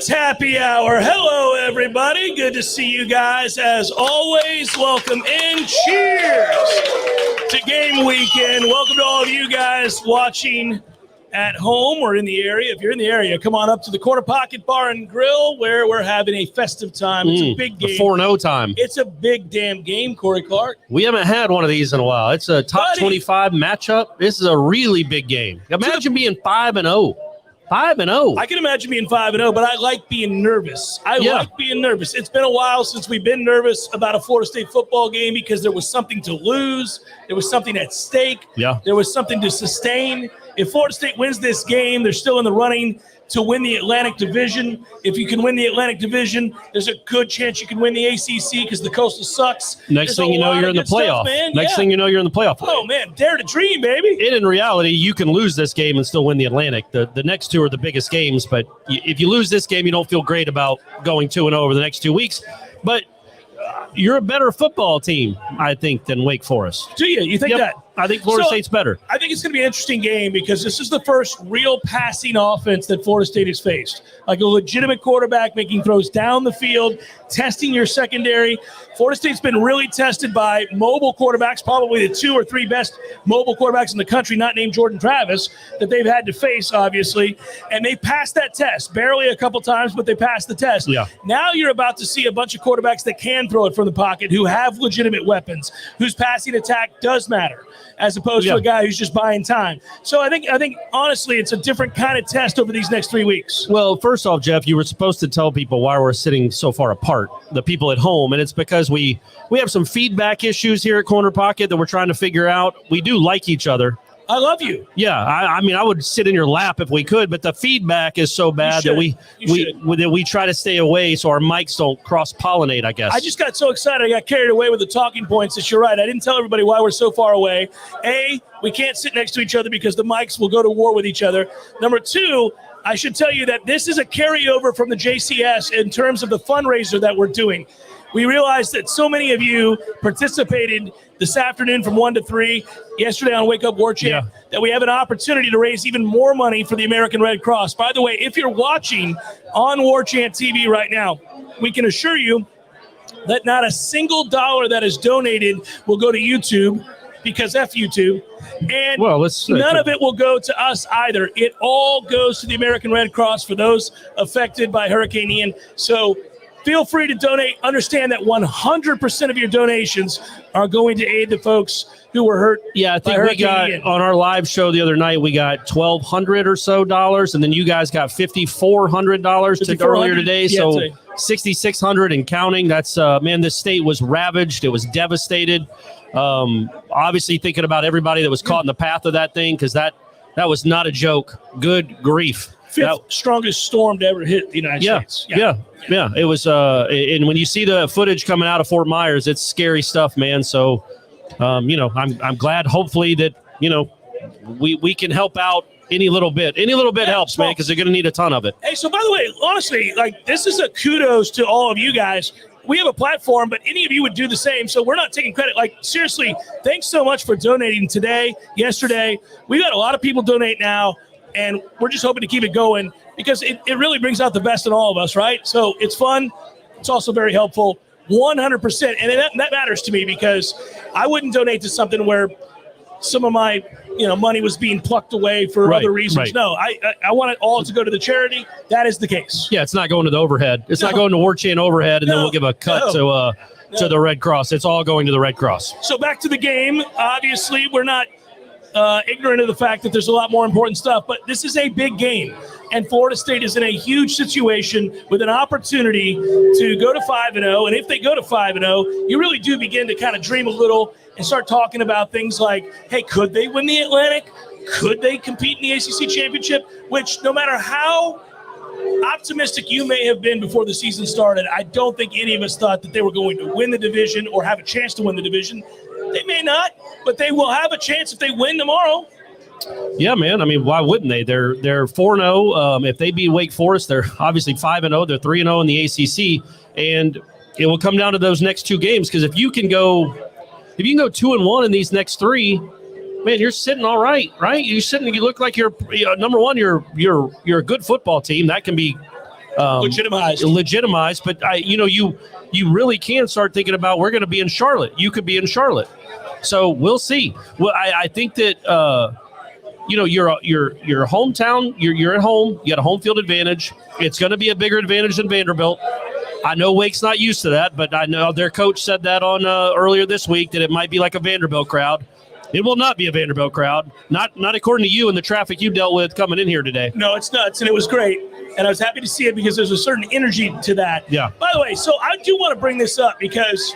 It's happy hour. Hello, everybody. Good to see you guys. As always, welcome in. Cheers to game weekend. Welcome to all of you guys watching at home or in the area. If you're in the area, come on up to the Corner Pocket Bar and Grill where we're having a festive time. It's a big game. 4-0 time. It's a big damn game, Corey Clark. We haven't had one of these in a while. It's a top 25 matchup. This is a really big game. Imagine being 5-0. 5-0. I can imagine being 5-0, but I like being nervous. I like being nervous. It's been a while since we've been nervous about a Florida State football game because there was something to lose. There was something at stake. Yeah. There was something to sustain. If Florida State wins this game, they're still in the running to win the Atlantic Division. If you can win the Atlantic Division, there's a good chance you can win the ACC because the Coastal sucks. Next thing you know, you're in the playoff. Next thing you know, you're in the playoff. Oh, man, dare to dream, baby. And in reality, you can lose this game and still win the Atlantic. The next two are the biggest games, but if you lose this game, you don't feel great about going 2-0 over the next 2 weeks. But you're a better football team, I think, than Wake Forest. Do you? You think that? I think Florida State's better. I think it's going to be an interesting game because this is the first real passing offense that Florida State has faced. Like a legitimate quarterback making throws down the field, testing your secondary. Florida State's been really tested by mobile quarterbacks, probably the 2 or 3 best mobile quarterbacks in the country, not named Jordan Travis, that they've had to face, obviously. And they passed that test, barely a couple times, but they passed the test. Yeah. Now you're about to see a bunch of quarterbacks that can throw it from the pocket, who have legitimate weapons, whose passing attack does matter, as opposed to a guy who's just buying time. So I think honestly, it's a different kind of test over these next 3 weeks. Well, first off, Jeff, you were supposed to tell people why we're sitting so far apart, the people at home, and it's because we have some feedback issues here at Corner Pocket that we're trying to figure out. We do like each other. I love you. Yeah, I mean, I would sit in your lap if we could, but the feedback is so bad that we try to stay away so our mics don't cross-pollinate, I guess. I just got so excited. I got carried away with the talking points that you're right. I didn't tell everybody why we're so far away. A, we can't sit next to each other because the mics will go to war with each other. Number 2, I should tell you that this is a carryover from the JCS in terms of the fundraiser that we're doing. We realized that so many of you participated this afternoon from 1 to 3, yesterday on Wake Up Warchant, that we have an opportunity to raise even more money for the American Red Cross. By the way, if you're watching on Warchant TV right now, we can assure you that not a single dollar that is donated will go to YouTube, because F YouTube, and none of it will go to us either. It all goes to the American Red Cross for those affected by Hurricane Ian. So feel free to donate. Understand that 100% of your donations are going to aid the folks who were hurt. Yeah, I think we got Ian. On our live show the other night, we got $1,200 or so dollars, and then you guys got $5,400 earlier today. So $6,600 and counting. That's man, this state was ravaged. It was devastated. Obviously thinking about everybody that was caught in the path of that thing, because that was not a joke. Good grief. Fifth strongest storm to ever hit the United States. Yeah. It was, and when you see the footage coming out of Fort Myers, it's scary stuff, man. So, I'm glad, hopefully, that we can help out any little bit. Any little bit helps, man, because they're going to need a ton of it. Hey, so by the way, honestly, this is a kudos to all of you guys. We have a platform, but any of you would do the same, so we're not taking credit. Seriously, thanks so much for donating today, yesterday. We've got a lot of people donate now, and we're just hoping to keep it going because it really brings out the best in all of us, right? So it's fun. It's also very helpful, 100%. And that matters to me because I wouldn't donate to something where some of my money was being plucked away for other reasons. Right. No, I want it all to go to the charity. That is the case. Yeah, it's not going to the overhead. It's not going to Warchant overhead, and then we'll give a cut to the Red Cross. It's all going to the Red Cross. So back to the game. Obviously, we're not ignorant of the fact that there's a lot more important stuff, but this is a big game. And Florida State is in a huge situation with an opportunity to go to 5-0. And if they go to 5-0, you really do begin to kind of dream a little and start talking about things like, hey, could they win the Atlantic? Could they compete in the ACC championship? Which, no matter how optimistic you may have been before the season started, I don't think any of us thought that they were going to win the division or have a chance to win the division. They may not, but they will have a chance if they win tomorrow. Yeah, man. I mean, why wouldn't they? They're 4-0. If they beat Wake Forest, they're obviously 5-0. They're 3-0 in the ACC, and it will come down to those next 2 games. Because if you can go 2-1 in these next 3, man, you're sitting all right, right? You look like you're number one. You're a good football team. That can be legitimized. But you really can start thinking about we're going to be in Charlotte. You could be in Charlotte, so we'll see. Well, I think that your hometown. You're at home. You got a home field advantage. It's going to be a bigger advantage than Vanderbilt. I know Wake's not used to that, but I know their coach said that on earlier this week that it might be like a Vanderbilt crowd. It will not be a Vanderbilt crowd, not according to you and the traffic you dealt with coming in here today. No, it's nuts, and it was great, and I was happy to see it because there's a certain energy to that. Yeah. By the way, so I do want to bring this up because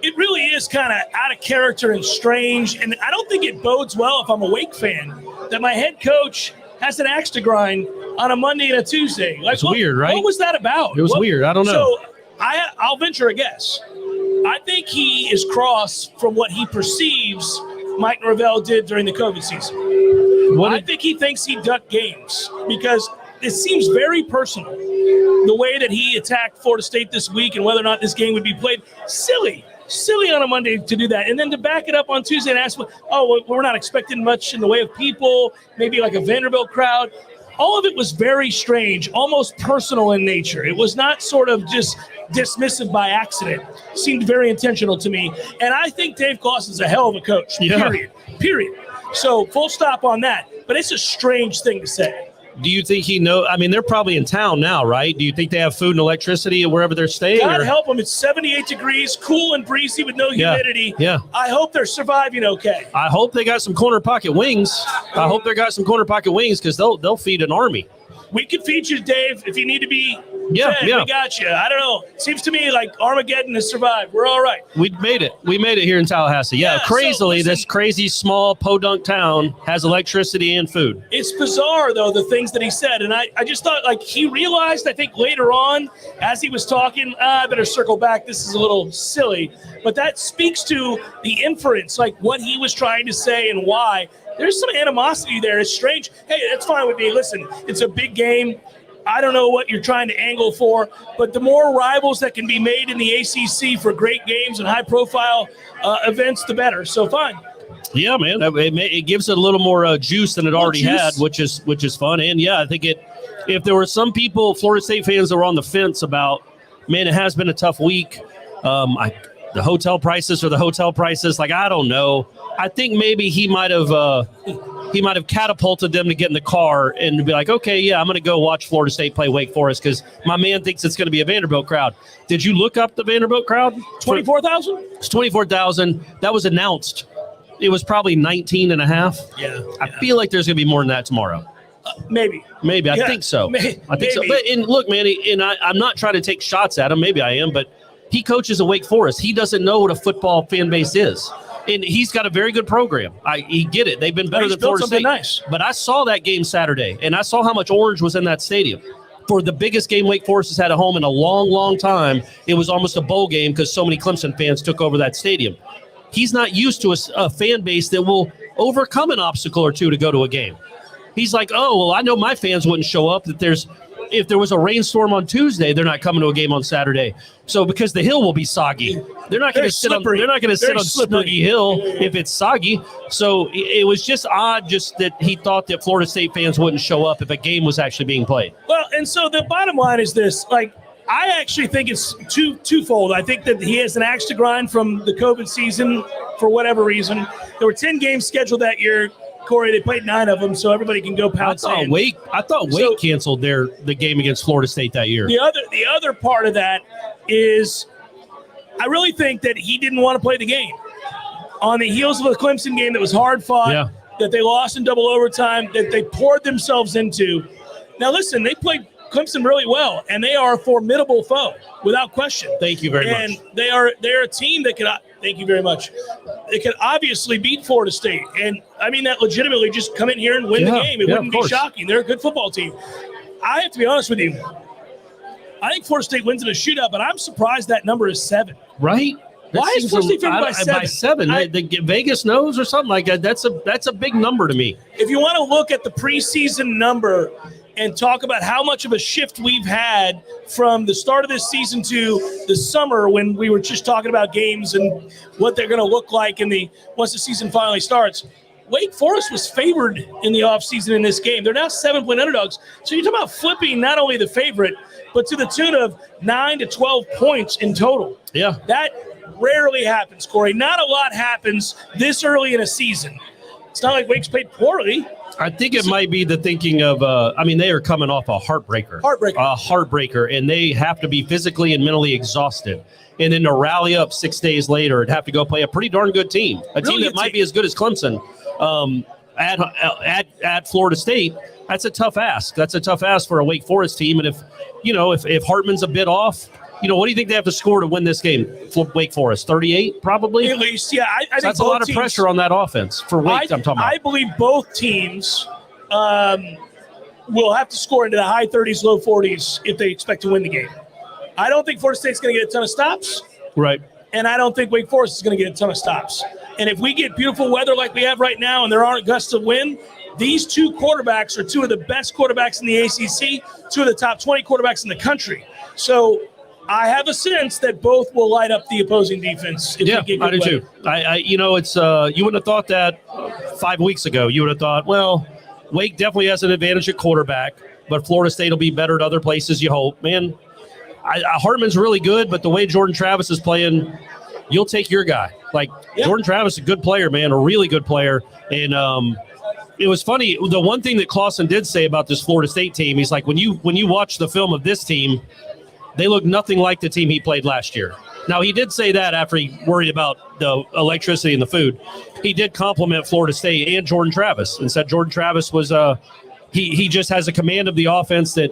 it really is kind of out of character and strange, and I don't think it bodes well if I'm a Wake fan that my head coach has an axe to grind on a Monday and a Tuesday. It's weird, right? What was that about? It was weird. I don't know. So I'll venture a guess. I think he is cross from what he perceives Mike Norvell did during the COVID season. I think he thinks he ducked games because it seems very personal. The way that he attacked Florida State this week and whether or not this game would be played, silly on a Monday to do that. And then to back it up on Tuesday and ask, we're not expecting much in the way of people, maybe like a Vanderbilt crowd. All of it was very strange, almost personal in nature. It was not sort of just dismissive by accident. It seemed very intentional to me. And I think Dave Clawson's a hell of a coach, period. So full stop on that. But it's a strange thing to say. Do you think he knows? I mean, they're probably in town now, right? Do you think they have food and electricity wherever they're staying? God help them. It's 78 degrees, cool and breezy with no humidity. Yeah. I hope they're surviving okay. I hope they got some corner pocket wings. Because they'll feed an army. We could feed you, Dave, if you need to be fed. We got you. I don't know. Seems to me like Armageddon has survived. We're all right. We made it. We made it here in Tallahassee. Yeah, crazily, this crazy small podunk town has electricity and food. It's bizarre, though, the things that he said. And I just thought, like, he realized, I think, later on, as he was talking, I better circle back. This is a little silly. But that speaks to the inference, like what he was trying to say and why. There's some animosity there. It's strange. Hey, that's fine with me. Listen, it's a big game. I don't know what you're trying to angle for, but the more rivals that can be made in the ACC for great games and high-profile events, the better. So fine. Yeah, man. It gives it a little more juice than it already had, which is fun. And, yeah, I think if there were some people, Florida State fans, that were on the fence about, man, it has been a tough week. The hotel prices are the hotel prices. Like, I don't know. I think maybe he might have catapulted them to get in the car and be like, okay, yeah, I'm going to go watch Florida State play Wake Forest because my man thinks it's going to be a Vanderbilt crowd. Did you look up the Vanderbilt crowd? 24,000? It's 24,000. That was announced. It was probably 19 and a half. Yeah. I feel like there's going to be more than that tomorrow. Maybe. I think so. I think so. But and look, man, I'm not trying to take shots at him. Maybe I am, but he coaches at Wake Forest. He doesn't know what a football fan base is. And he's got a very good program. He get it. They've been better than Florida State. Nice. But I saw that game Saturday, and I saw how much orange was in that stadium. For the biggest game Wake Forest has had at home in a long, long time, it was almost a bowl game because so many Clemson fans took over that stadium. He's not used to a fan base that will overcome an obstacle or two to go to a game. He's like, oh, well, I know my fans wouldn't show up. If there was a rainstorm on Tuesday, they're not coming to a game on Saturday. So because the hill will be soggy, they're not going to sit on Snuggy Hill if it's soggy. So it was just odd, just that he thought that Florida State fans wouldn't show up if a game was actually being played. Well, and so the bottom line is this: like, I actually think it's twofold. I think that he has an axe to grind from the COVID season for whatever reason. There were 10 games scheduled that year. Corey, they played 9 of them, so everybody can go pound sand. I thought Wake canceled the game against Florida State that year. The other part of that is I really think that he didn't want to play the game. On the heels of a Clemson game that was hard fought, that they lost in double overtime, that they poured themselves into. Now, listen, they played Clemson really well, and they are a formidable foe, without question. Thank you very much. And they're a team that could – thank you very much. They could obviously beat Florida State. And I mean that legitimately, just come in here and win the game. It wouldn't be shocking. They're a good football team. I have to be honest with you. I think Florida State wins in a shootout, but I'm surprised that number is 7. Right? Why is Florida State favored by 7? By 7. Vegas knows or something like that. That's a big number to me. If you want to look at the preseason number and talk about how much of a shift we've had from the start of this season to the summer when we were just talking about games and what they're going to look like once the season finally starts. Wake Forest was favored in the offseason in this game. They're now 7-point underdogs. So you're talking about flipping not only the favorite, but to the tune of 9 to 12 points in total. Yeah. That rarely happens, Corey. Not a lot happens this early in a season. It's not like Wake's played poorly. I think it might be the thinking of, they are coming off a heartbreaker. A heartbreaker, and they have to be physically and mentally exhausted. And then to rally up 6 days later and have to go play a pretty darn good team, a team that might be as good as Clemson at Florida State. That's a tough ask. That's a tough ask for a Wake Forest team. And if Hartman's a bit off, what do you think they have to score to win this game? Wake Forest, 38 probably? At least, yeah. I think that's a lot of pressure on that offense for Wake. I'm talking about. I believe both teams will have to score into the high 30s, low 40s if they expect to win the game. I don't think Florida State's going to get a ton of stops. Right. And I don't think Wake Forest is going to get a ton of stops. And if we get beautiful weather like we have right now and there aren't gusts of wind, these two quarterbacks are two of the best quarterbacks in the ACC, two of the top 20 quarterbacks in the country. So I have a sense that both will light up the opposing defense. Yeah, I do too. It's you wouldn't have thought that 5 weeks ago. You would have thought, well, Wake definitely has an advantage at quarterback, but Florida State will be better at other places, you hope. Man, Hartman's really good, but the way Jordan Travis is playing, you'll take your guy. Jordan Travis is a good player, man, a really good player. And it was funny. The one thing that Clausen did say about this Florida State team, he's like, when you watch the film of this team, they look nothing like the team he played last year. Now, he did say that after he worried about the electricity and the food. He did compliment Florida State and Jordan Travis and said Jordan Travis was he just has a command of the offense that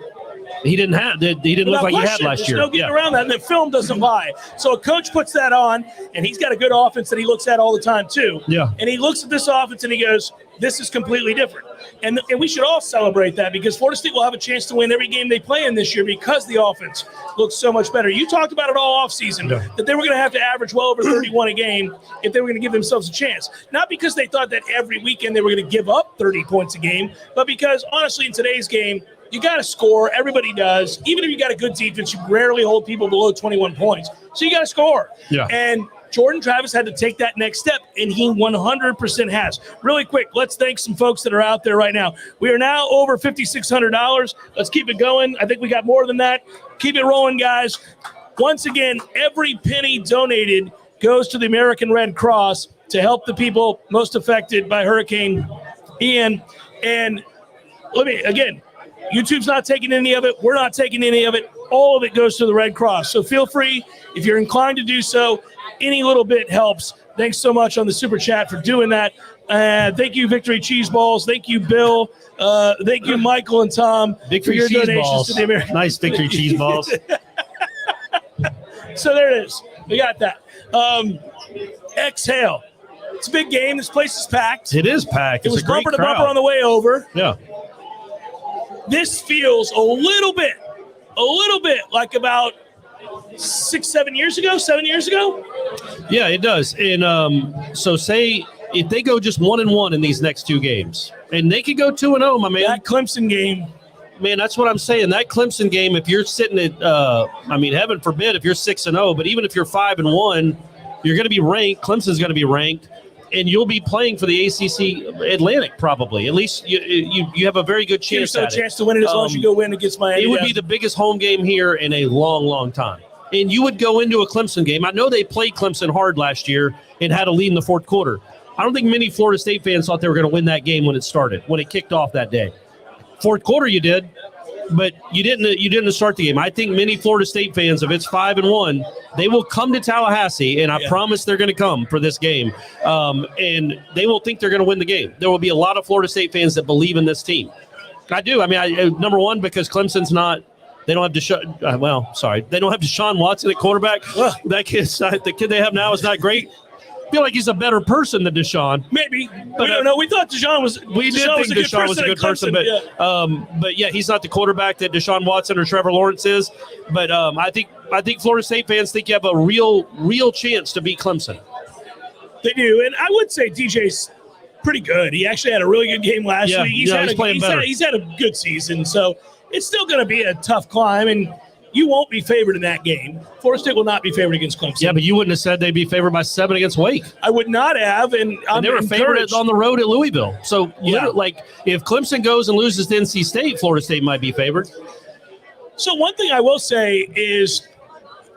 he didn't have. He didn't look like he had last year. There's no getting around that, and the film doesn't lie. So a coach puts that on, and he's got a good offense that he looks at all the time too. Yeah. And he looks at this offense and he goes, this is completely different. And we should all celebrate that because Florida State will have a chance to win every game they play in this year because the offense looks so much better. You talked about it all offseason, that they were going to have to average well over 31 a game if they were going to give themselves a chance. Not because they thought that every weekend they were going to give up 30 points a game, but because, honestly, in today's game, you got to score. Everybody does. Even if you got a good defense, you rarely hold people below 21 points. So you got to score. Yeah. And Jordan Travis had to take that next step, and he 100% has. Really quick, let's thank some folks that are out there right now. We are now over $5,600. Let's keep it going. I think we got more than that. Keep it rolling, guys. Once again, every penny donated goes to the American Red Cross to help the people most affected by Hurricane Ian. And YouTube's not taking any of it. We're not taking any of it. All of it goes to the Red Cross. So feel free, if you're inclined to do so, any little bit helps. Thanks so much on the Super Chat for doing that. Thank you, Victory Cheese Balls. Thank you, Bill. Thank you, Michael and Tom, Victory for your Cheese donations Balls. to the American. Nice Victory Cheese Balls. So there it is. We got that. Exhale. It's a big game. This place is packed. It is packed. It was bumper to bumper on the way over. Yeah. This feels a little bit like about 7 years ago. Yeah, it does. And so say if they go just 1-1 in these next two games, and they could go 2-0, my man. That Clemson game. Man, that's what I'm saying. That Clemson game, if you're sitting at, heaven forbid if you're 6-0, but even if you're 5-1, you're going to be ranked. Clemson's going to be ranked. And you'll be playing for the ACC Atlantic probably. At least you have a very good chance at it. Chance to win it as long as you go win against Miami. It would be the biggest home game here in a long, long time. And you would go into a Clemson game. I know they played Clemson hard last year and had a lead in the fourth quarter. I don't think many Florida State fans thought they were going to win that game when it started, when it kicked off that day. Fourth quarter you did, but you didn't start the game. I think many Florida State fans, if it's 5-1, they will come to Tallahassee, and I promise they're going to come for this game. And they will think they're going to win the game. There will be a lot of Florida State fans that believe in this team. I do. Number one, because Clemson's not. They don't have they don't have Deshaun Watson at quarterback. That the kid they have now is not great. I feel like he's a better person than Deshaun. Maybe. But we don't know. We thought Deshaun was. We did think Deshaun was a good person, but he's not the quarterback that Deshaun Watson or Trevor Lawrence is. But I think Florida State fans think you have a real chance to beat Clemson. They do, and I would say DJ's pretty good. He actually had a really good game last week. He's playing better. He's had a good season, so it's still going to be a tough climb. And you won't be favored in that game. Florida State will not be favored against Clemson. Yeah, but you wouldn't have said they'd be favored by 7 against Wake. I would not have, and they were favored on the road at Louisville. So, like, if Clemson goes and loses to NC State, Florida State might be favored. So one thing I will say is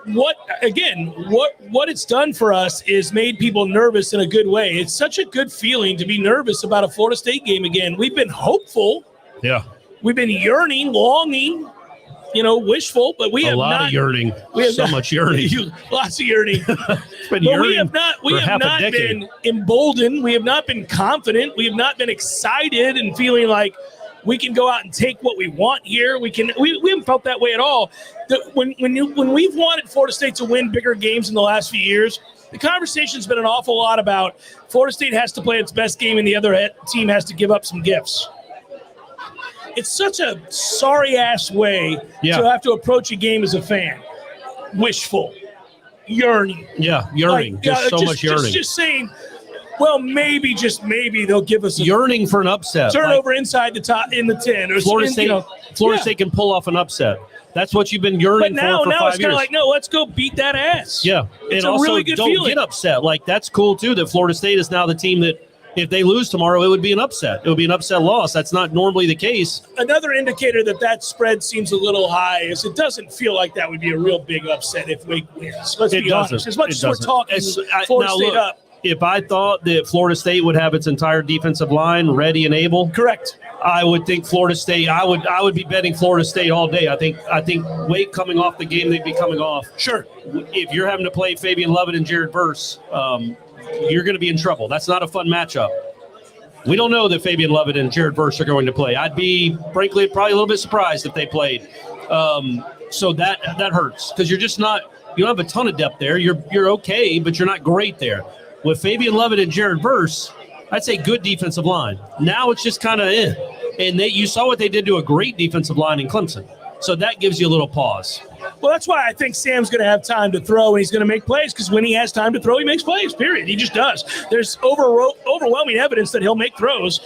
what it's done for us is made people nervous in a good way. It's such a good feeling to be nervous about a Florida State game again. We've been hopeful. Yeah. We've been yearning, longing, wishful, but we have not. A lot of yearning. Much yearning. Lots of yearning. But we have not been emboldened. We have not been confident. We have not been excited and feeling like we can go out and take what we want here. We haven't felt that way at all. When we've wanted Florida State to win bigger games in the last few years, the conversation's been an awful lot about Florida State has to play its best game and the other team has to give up some gifts. It's such a sorry-ass way to have to approach a game as a fan. Wishful. Yearning. Yeah, yearning. Much yearning. Just saying, well, maybe, just maybe, they'll give us a yearning for an upset. Turnover inside the top in the 10. Or Florida State can pull off an upset. That's what you've been yearning for 5 years. But now it's kind of like, no, let's go beat that ass. Yeah. It's and a really good feeling. Don't get upset. Like, that's cool, too, that Florida State is now the team that if they lose tomorrow, it would be an upset. It would be an upset loss. That's not normally the case. Another indicator that spread seems a little high is it doesn't feel like that would be a real big upset if Wake wins. Let's be honest. As much as we're talking Florida State up. If I thought that Florida State would have its entire defensive line ready and able, correct, I would think Florida State. I would be betting Florida State all day. I think Wake coming off the game they'd be coming off. Sure. If you're having to play Fabian Lovett and Jared Verse, you're going to be in trouble. That's not a fun matchup. We don't know that Fabian Lovett and Jared Verse are going to play. I'd be, frankly, probably a little bit surprised if they played. So that hurts because you're just not. You don't have a ton of depth there. You're okay, but you're not great there. With Fabian Lovett and Jared Verse, I'd say good defensive line. Now it's just kind of And you saw what they did to a great defensive line in Clemson. So that gives you a little pause. Well, that's why I think Sam's going to have time to throw and he's going to make plays because when he has time to throw, he makes plays, period. He just does. There's overwhelming evidence that he'll make throws.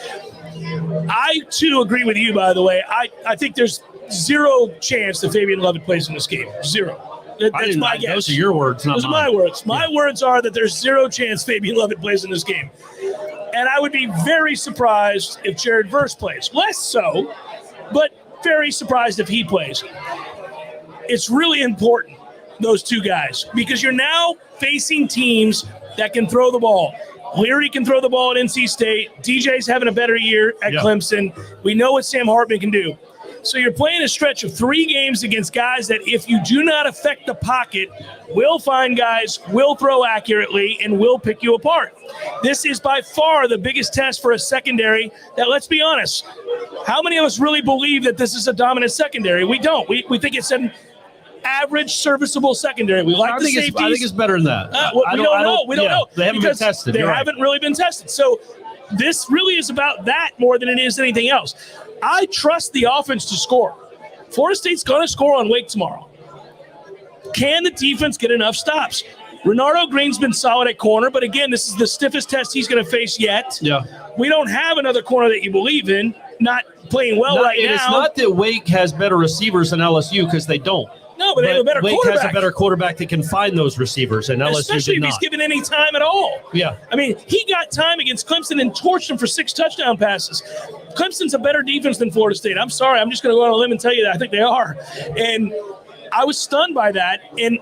I, too, agree with you, by the way. I think there's zero chance that Fabian Lovett plays in this game. Zero. That's my guess. Those are your words, not Those mine. are my words. My words are that there's zero chance Fabian Lovett plays in this game. And I would be very surprised if Jared Verse plays. Less so, but very surprised if he plays. It's really important, those two guys, because you're now facing teams that can throw the ball. Leary can throw the ball at NC State. DJ's having a better year at Clemson. We know what Sam Hartman can do. So you're playing a stretch of 3 games against guys that if you do not affect the pocket, will find guys, will throw accurately, and will pick you apart. This is by far the biggest test for a secondary that, let's be honest, how many of us really believe that this is a dominant secondary? We don't. We think it's an average, serviceable secondary. We like the safeties. I think it's better than that. We don't know. We don't know. They haven't been tested. They haven't really been tested. So this really is about that more than it is anything else. I trust the offense to score. Florida State's going to score on Wake tomorrow. Can the defense get enough stops? Renardo Green's been solid at corner, but again, this is the stiffest test he's going to face yet. Yeah. We don't have another corner that you believe in, not playing well right now. It's not that Wake has better receivers than LSU because they don't. No, but they have a better quarterback. Wake has a better quarterback that can find those receivers, and LSU especially did if he's given any time at all. Yeah. I mean, he got time against Clemson and torched him for 6 touchdown passes. Clemson's a better defense than Florida State. I'm sorry. I'm just going to go on a limb and tell you that I think they are. And I was stunned by that and,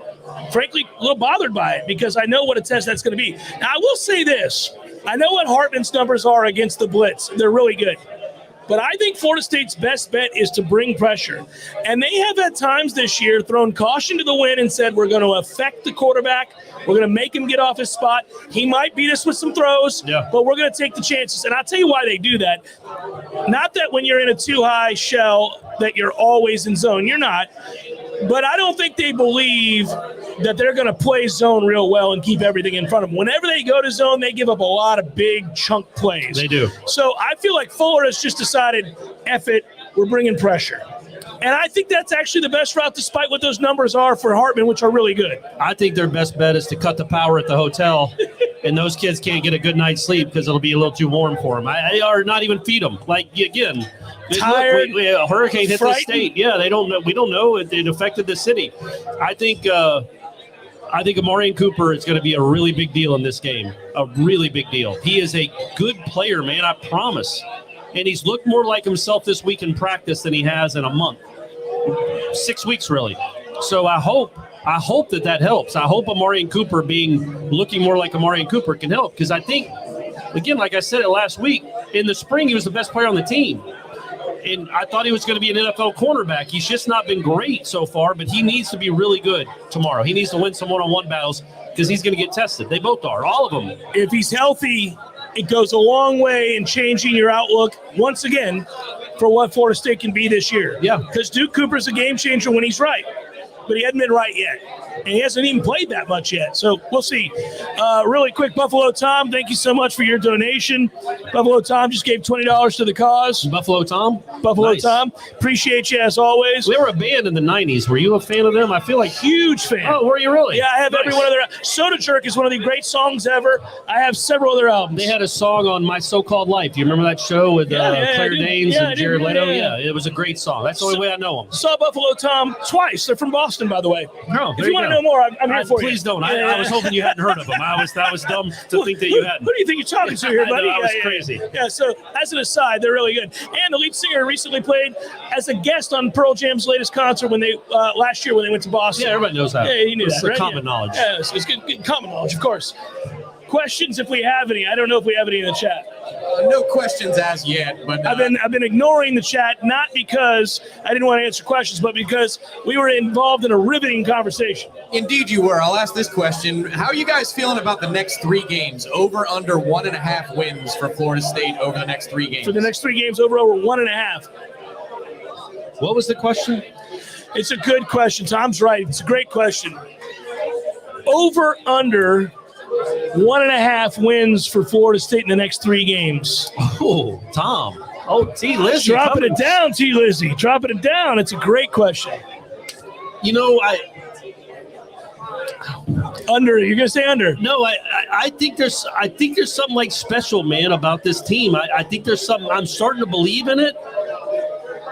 frankly, a little bothered by it because I know what a test that's going to be. Now, I will say this. I know what Hartman's numbers are against the blitz. They're really good. But I think Florida State's best bet is to bring pressure. And they have at times this year thrown caution to the wind and said, we're going to affect the quarterback. We're going to make him get off his spot. He might beat us with some throws, but we're going to take the chances. And I'll tell you why they do that. Not that when you're in a too-high shell that you're always in zone. You're not. But I don't think they believe that they're going to play zone real well and keep everything in front of them. Whenever they go to zone, they give up a lot of big chunk plays. They do. So I feel like Fuller has just decided, F it, we're bringing pressure. And I think that's actually the best route despite what those numbers are for Hartman, which are really good. I think their best bet is to cut the power at the hotel, and those kids can't get a good night's sleep because it'll be a little too warm for them. Or not even feed them. Like, again, tired. Look, a hurricane hit the frightened. state. Yeah, they don't know. We don't know it affected the city. I think Amarian Cooper is going to be a really big deal in this game. A really big deal. He is a good player, man. I promise. And he's looked more like himself this week in practice than he has in a month. 6 weeks, really. So I hope that helps. I hope Amarian Cooper looking more like Amarian Cooper can help, because I think, again, like I said it last week, in the spring he was the best player on the team. And I thought he was going to be an NFL cornerback. He's just not been great so far, but he needs to be really good tomorrow. He needs to win some one-on-one battles because he's going to get tested. They both are, all of them. If he's healthy, it goes a long way in changing your outlook, once again, for what Florida State can be this year. Yeah. Because Duke Cooper's a game changer when he's right, but he hasn't been right yet. And he hasn't even played that much yet. So we'll see. Really quick, Buffalo Tom, thank you so much for your donation. Buffalo Tom just gave $20 to the cause. Buffalo Tom? Buffalo Nice. Tom, appreciate you as always. We were a band in the 90s. Were you a fan of them? I feel like Huge fan. Oh, were you really? Yeah, I have Nice. every one of their. Soda Jerk is one of the great songs ever. I have several of their albums. They had a song on My So-Called Life. Do you remember that show with I Claire do. Danes Yeah, I and do. Jared Leto? Yeah. Yeah, it was a great song. That's the only way I know them. Saw Buffalo Tom twice. They're from Boston, by the way. No, If there you want go. to know more, I'm here for you. Please don't. Yeah. I was hoping you hadn't heard of them. That was dumb to think that you hadn't. Who do you think you're talking to here, I know, buddy? I was crazy. Yeah, so as an aside, they're really good. And the lead singer recently played as a guest on Pearl Jam's latest concert when they last year when they went to Boston. Yeah, everybody knows that. Yeah, you knew it's that, right? common knowledge. Yeah, it's good common knowledge, of course. Questions, if we have any. I don't know if we have any in the chat. No questions as yet, but I've been ignoring the chat, not because I didn't want to answer questions, but because we were involved in a riveting conversation. indeed you were. I'll ask this question. How are you guys feeling about the next 3 games? Over, under 1.5 wins for Florida State over the next 3 games? For the next 3 games, over 1.5. What was the question? It's a good question. Tom's right. It's a great question. Over, under 1.5 wins for Florida State in the next 3 games. Oh, Tom. Oh, T. Lizzie. Dropping it down, T. Lizzie. Dropping it down. It's a great question. You know, Under. You're gonna say under? No, I think there's something like special, man, about this team. I think there's something. I'm starting to believe in it.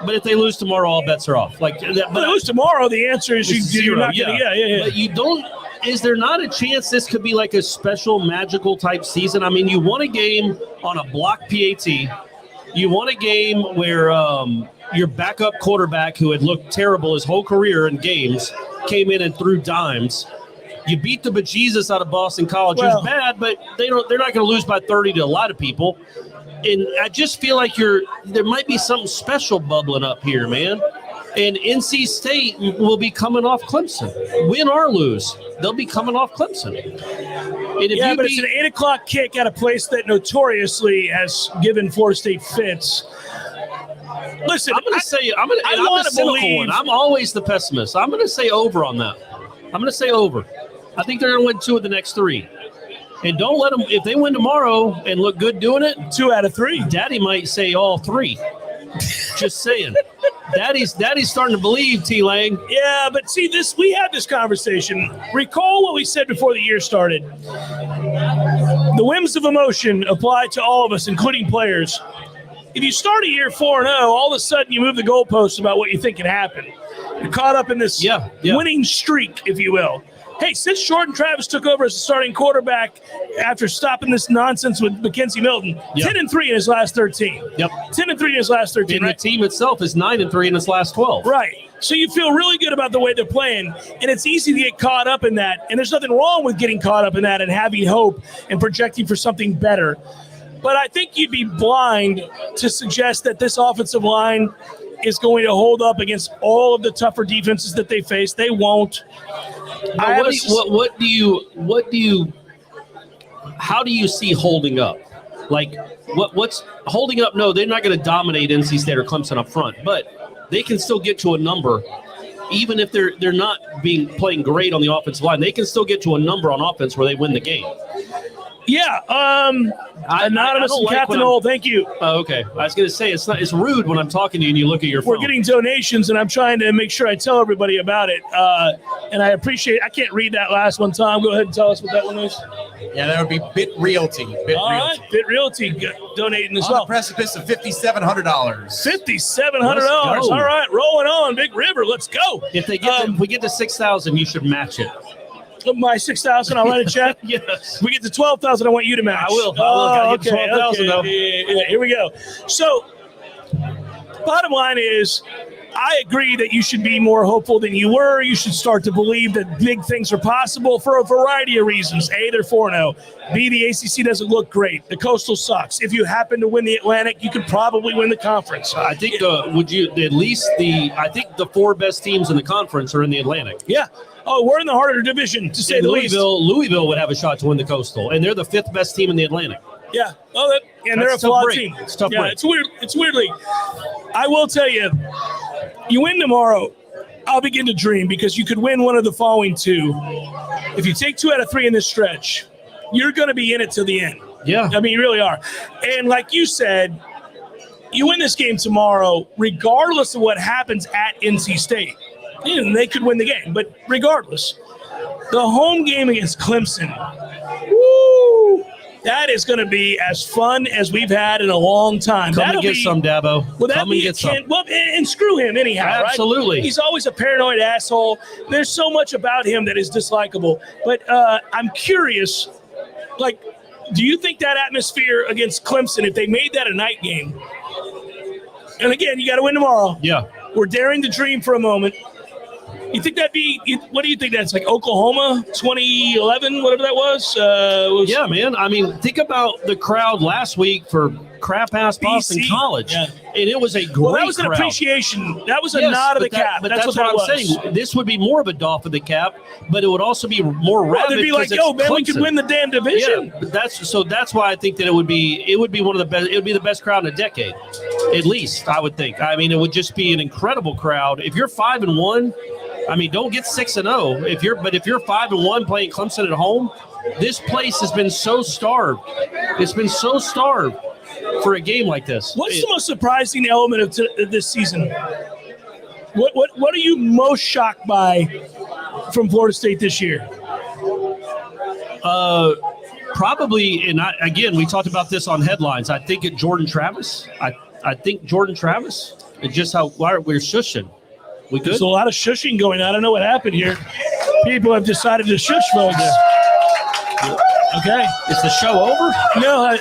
But if they lose tomorrow, all bets are off. Like, But they lose tomorrow. The answer is you're zero, not gonna. Yeah. But you don't. Is there not a chance this could be like a special magical type season? I mean, you won a game on a block PAT. You won a game where your backup quarterback, who had looked terrible his whole career in games, came in and threw dimes. You beat the bejesus out of Boston College. It was bad, but they're not going to lose by 30 to a lot of people. And I just feel like there might be something special bubbling up here, man. And NC State will be coming off Clemson. Win or lose, they'll be coming off Clemson. And if Yeah, but it's an 8 o'clock kick at a place that notoriously has given Florida State fits. Listen, I'm going to say I'm the cynical one. I'm always the pessimist. I'm going to say over on that. I'm going to say over. I think they're going to win 2 of the next 3. And don't let them. If they win tomorrow and look good doing it, 2 out of 3. Daddy might say all 3. Just saying. Daddy's starting to believe, T-Lang. Yeah, but see, we had this conversation. Recall what we said before the year started. The whims of emotion apply to all of us, including players. If you start a year 4-0, all of a sudden you move the goalposts about what you think can happen. You're caught up in this winning streak, if you will. Hey, since Jordan Travis took over as the starting quarterback after stopping this nonsense with Mckenzie Milton, 10-3 in his last 13. 10-3 in his last 13. And the team itself is 9-3 in its last 12. Right. So you feel really good about the way they're playing, and it's easy to get caught up in that. And there's nothing wrong with getting caught up in that and having hope and projecting for something better. But I think you'd be blind to suggest that this offensive line is going to hold up against all of the tougher defenses that they face. They won't. How do you see holding up? Like, what's holding up? No, they're not going to dominate NC State or Clemson up front, but they can still get to a number, even if they're not playing great on the offensive line. They can still get to a number on offense where they win the game. Yeah. Anonymous don't and like Captain when Old, thank you. Oh, okay. I was going to say, it's rude when I'm talking to you and you look at your phone. We're getting donations, and I'm trying to make sure I tell everybody about it. And I appreciate it. I can't read that last one, Tom. Go ahead and tell us what that one is. Yeah, that would be Bit Realty. All right, Bit Realty donating as On well. the precipice of $5,700. $5,700. Let's go. All right, rolling on, Big River. Let's go. If we get to 6,000, you should match it. My 6,000, I'll write a check. Yes. We get to 12,000, I want you to match. I will. Gotta get 12,000 though. Yeah, here we go. So, bottom line is, I agree that you should be more hopeful than you were. You should start to believe that big things are possible for a variety of reasons. A, they're 4-0. B, the ACC doesn't look great. The Coastal sucks. If you happen to win the Atlantic, you could probably win the conference. I think I think the 4 best teams in the conference are in the Atlantic. Yeah. Oh, we're in the harder division, to say the least. Louisville would have a shot to win the Coastal, and they're the 5th best team in the Atlantic. Yeah. Oh, they're a flawed team. It's tough yeah, break. it's weird. It's weirdly. I will tell you, you win tomorrow, I'll begin to dream, because you could win one of the following 2. If you take 2 out of 3 in this stretch, you're going to be in it till the end. Yeah. I mean, you really are. And like you said, you win this game tomorrow, regardless of what happens at NC State. And they could win the game, but regardless, the home game against Clemson, woo, that is going to be as fun as we've had in a long time. Come and get some, Dabo. Come and get some. Well, and screw him anyhow, Absolutely. Right? He's always a paranoid asshole. There's so much about him that is dislikable. But I'm curious, do you think that atmosphere against Clemson, if they made that a night game, and again, you got to win tomorrow. Yeah. We're daring to dream for a moment. You think what do you think that's like, Oklahoma 2011, whatever that was? Yeah, man. I mean, think about the crowd last week for crap-ass Boston BC. College. Yeah. And it was a great Well, that was an crowd. appreciation. That was a nod of the cap. But that's what that I'm was. saying. This would be more of a doff of the cap, but it would also be more Well, rabid. they'd be like, yo, man, we could win the damn division. Yeah, but that's why I think that it would be one of the best. It would be the best crowd in a decade, at least. I would think. I mean, it would just be an incredible crowd. If you're 5-1, I mean, don't get 6-0. If you're 5-1 playing Clemson at home, this place has been so starved. It's been so starved for a game like this. What's the most surprising element of this season? What are you most shocked by from Florida State this year? Probably, and again, we talked about this on headlines. I think at Jordan Travis. I think Jordan Travis. It's just why we're shushing. We good? There's a lot of shushing going on. I don't know what happened here. People have decided to shush folks. Okay. Is the show over? No.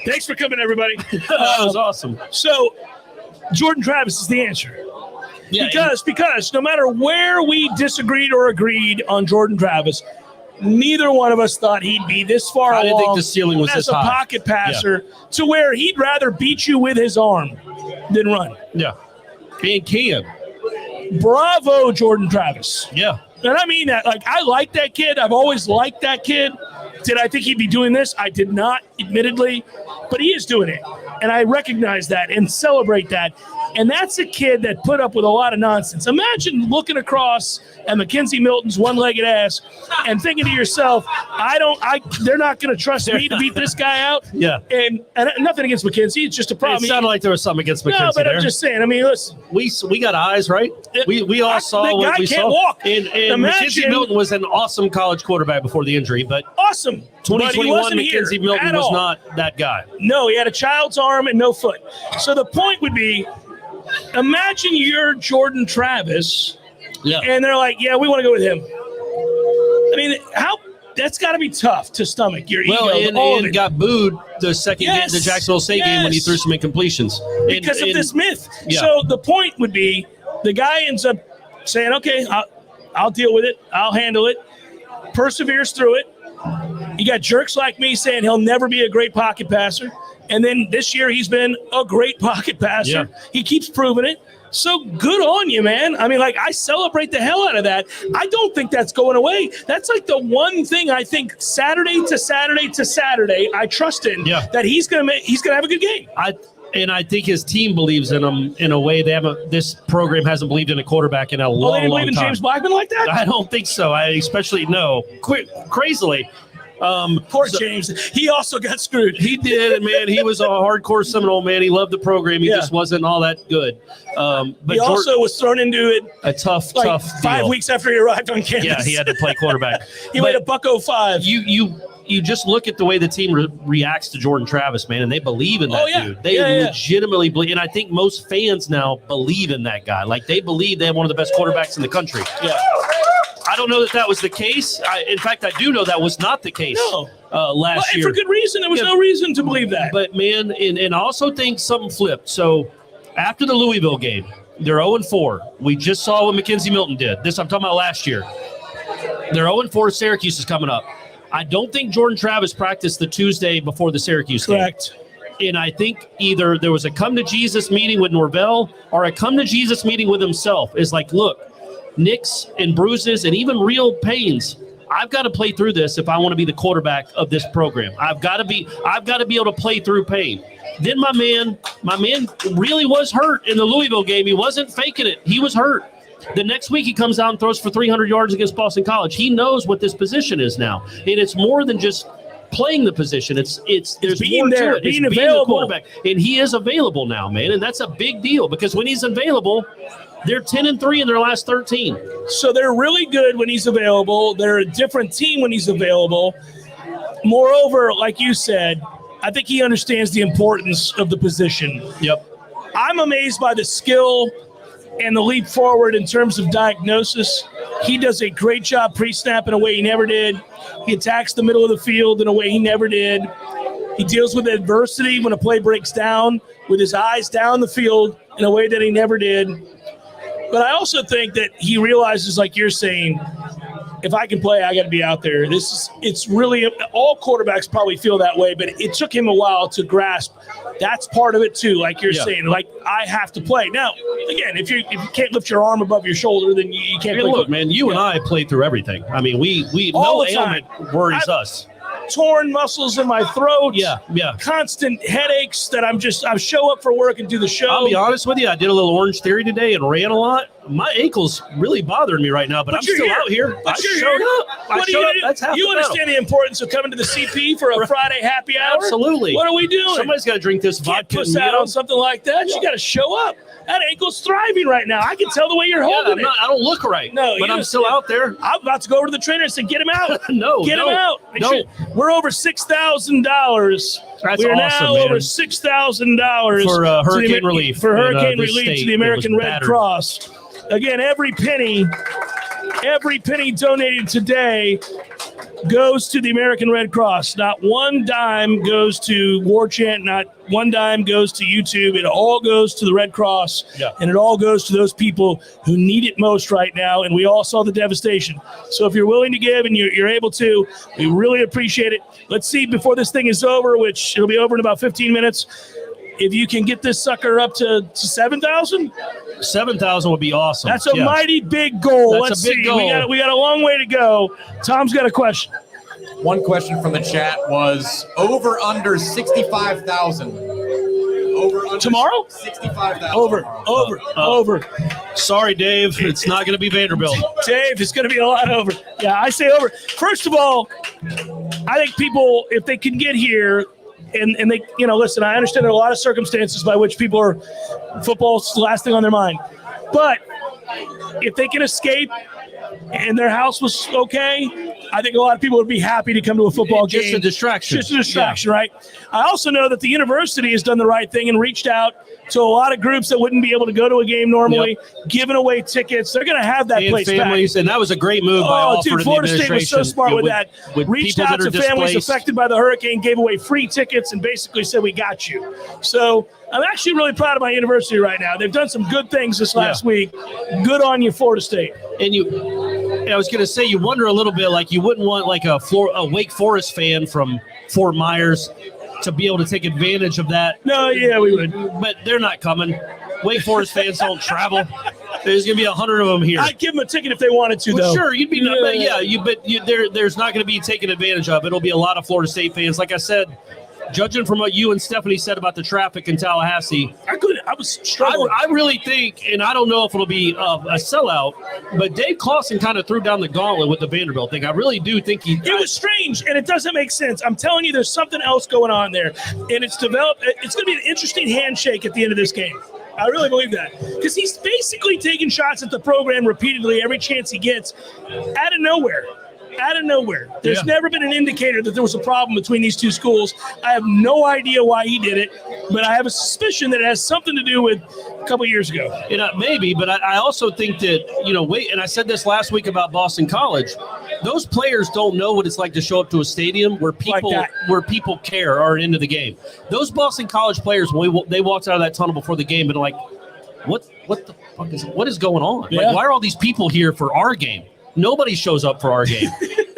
Thanks for coming, everybody. That was awesome. So, Jordan Travis is the answer. Yeah, because no matter where we disagreed or agreed on Jordan Travis, neither one of us thought he'd be this far along. I didn't think the ceiling was as this a high. pocket passer to where he'd rather beat you with his arm than run. Yeah. And can. Bravo, Jordan Travis. Yeah. And I mean that. I like that kid. I've always liked that kid. Did I think he'd be doing this? I did not, admittedly. But he is doing it. And I recognize that and celebrate that. And that's a kid that put up with a lot of nonsense. Imagine looking across at Mckenzie Milton's one-legged ass and thinking to yourself, they're not going to trust me to beat this guy out. Yeah. And nothing against Mckenzie. It's just a problem. It sounded like there was something against McKenzie. No, but there. I'm just saying. I mean, listen. We got eyes, right? We all saw that what guy we can't saw. walk. And Imagine- McKenzie Milton was an awesome college quarterback before the injury, but Awesome. But he 2021 wasn't here McKenzie Milton at was all. not that guy. No, he had a child's arm and no foot. So the point would be, imagine you're Jordan Travis, Yeah. and they're like, yeah, we want to go with him. I mean, that's got to be tough to stomach your ego. And got booed the second game, Yes, the Jacksonville State game, when he yes. threw some incompletions. because of this myth. Yeah. So the point would be, the guy ends up saying, okay, I'll deal with it. I'll handle it. Perseveres through it. You got jerks like me saying he'll never be a great pocket passer. And then this year he's been a great pocket passer. Yeah. He keeps proving it. So good on you, man. I mean, I celebrate the hell out of that. I don't think that's going away. That's like the one thing I think Saturday to Saturday to Saturday I trust in, that he's gonna have a good game. I think his team believes in him in a way this program hasn't believed in a quarterback in a long, They didn't long believe in time. James Blackman like that? I don't think so. Crazily. Poor James. He also got screwed. He did, and man, he was a hardcore Seminole, man. He loved the program. He just wasn't all that good. But he also was thrown into it a tough deal. 5 weeks after he arrived on campus. Yeah, he had to play quarterback. He made a $1.05. You just look at the way the team reacts to Jordan Travis, man, and they believe in that dude. They legitimately believe, and I think most fans now believe in that guy. Like, they believe they have one of the best quarterbacks in the country. Yeah. I don't know that was the case. In fact, I do know that was not the case last year. For good reason. There was no reason to believe that. But, man, and I also think something flipped. So, after the Louisville game, they're 0-4. We just saw what Mckenzie Milton did. This I'm talking about last year. They're 0-4. Syracuse is coming up. I don't think Jordan Travis practiced the Tuesday before the Syracuse game. Correct. And I think either there was a come-to-Jesus meeting with Norvell or a come-to-Jesus meeting with himself. It's like, look, nicks and bruises and even real pains, I've got to play through this if I want to be the quarterback of this program. I've got to be able to play through pain. Then my man really was hurt in the Louisville game. He wasn't faking it. He was hurt. The next week he comes out and throws for 300 yards against Boston College. He knows what this position is now. And it's more than just playing the position. There's being more there, to it. being it's available. Being the quarterback. And he is available now, man. And that's a big deal because when he's available, they're 10-3 in their last 13. So they're really good when he's available. They're a different team when he's available. Moreover, like you said, I think he understands the importance of the position. Yep. I'm amazed by the skill and the leap forward in terms of diagnosis. He does a great job pre-snap in a way he never did. He attacks the middle of the field in a way he never did. He deals with adversity when a play breaks down with his eyes down the field in a way that he never did. But I also think that he realizes, like you're saying, if I can play, I got to be out there. It's really, all quarterbacks probably feel that way, but it took him a while to grasp. That's part of it too, like you're saying. Like, I have to play. Now, again, if you can't lift your arm above your shoulder, then you can't play. Look, man, you and I play through everything. I mean, we all no the time. ailment worries us. Torn muscles in my throat. Yeah. Constant headaches that I show up for work and do the show. I'll be honest with you. I did a little Orange Theory today and ran a lot. My ankle's really bothering me right now, but I'm still out here. I showed up. What do you do? That's half you the understand battle. the importance of coming to the CP for a Friday happy hour? Absolutely. What are we doing? Somebody's got to drink this vodka. Can't push out on something like that. You got to show up. That ankle's thriving right now. I can tell the way you're holding it. I don't look right. No, but I'm still out there. I'm about to go over to the trainer and say, get him out. Get him out. No. We're over $6,000. That's we are awesome, now man. over $6,000 for hurricane relief. For hurricane this relief state to the American that was Red battered. Cross. Again, every penny donated today goes to the American Red Cross. Not one dime goes to Warchant. Not one dime goes to YouTube. It all goes to the Red Cross, and it all goes to those people who need it most right now, and we all saw the devastation. So if you're willing to give and you're able to, we really appreciate it. Let's see, before this thing is over, which it'll be over in about 15 minutes, if you can get this sucker up to 7,000? 7,000 would be awesome. That's a mighty big goal. That's Let's a big see. goal. We got a long way to go. Tom's got a question. One question from the chat was over under 65,000. Over under Tomorrow? 65,000. Over. Sorry, Dave. It's not going to be Vanderbilt. Dave, it's going to be a lot over. Yeah, I say over. First of all, I think people, if they can get here, and they, listen, I understand there are a lot of circumstances by which people are, football's the last thing on their mind. But if they can escape and their house was okay, I think a lot of people would be happy to come to a football game. Just a distraction. Right? I also know that the university has done the right thing and reached out to a lot of groups that wouldn't be able to go to a game normally, giving away tickets. They're going to have that place families, back. and that was a great move by Alford. Florida State was so smart with that. Reached out to families affected by the hurricane, gave away free tickets, and basically said, we got you. So I'm actually really proud of my university right now. They've done some good things this last week. Good on you, Florida State. And I was going to say, you wonder a little bit, like you wouldn't want like a Wake Forest fan from Fort Myers to be able to take advantage of that. No, yeah, we would. But they're not coming. Wake Forest fans don't travel. There's going to be 100 of them here. I'd give them a ticket if they wanted to, though. Sure, you'd be there's not going to be taken advantage of. It'll be a lot of Florida State fans. Like I said, judging from what you and Stephanie said about the traffic in Tallahassee, I was struggling. I really think, and I don't know if it'll be a sellout, but Dave Clawson kind of threw down the gauntlet with the Vanderbilt thing. I really do think it was strange. changed, and it doesn't make sense. I'm telling you, there's something else going on there, and it's developed. It's going to be an interesting handshake at the end of this game. I really believe that because he's basically taking shots at the program repeatedly every chance he gets out of nowhere. There's never been an indicator that there was a problem between these two schools. I have no idea why he did it, but I have a suspicion that it has something to do with a couple of years ago. Maybe, but I also think that, and I said this last week about Boston College, those players don't know what it's like to show up to a stadium where people care or are into the game. Those Boston College players, they walked out of that tunnel before the game and like, what the fuck what is going on? Yeah. Like, why are all these people here for our game? Nobody shows up for our game.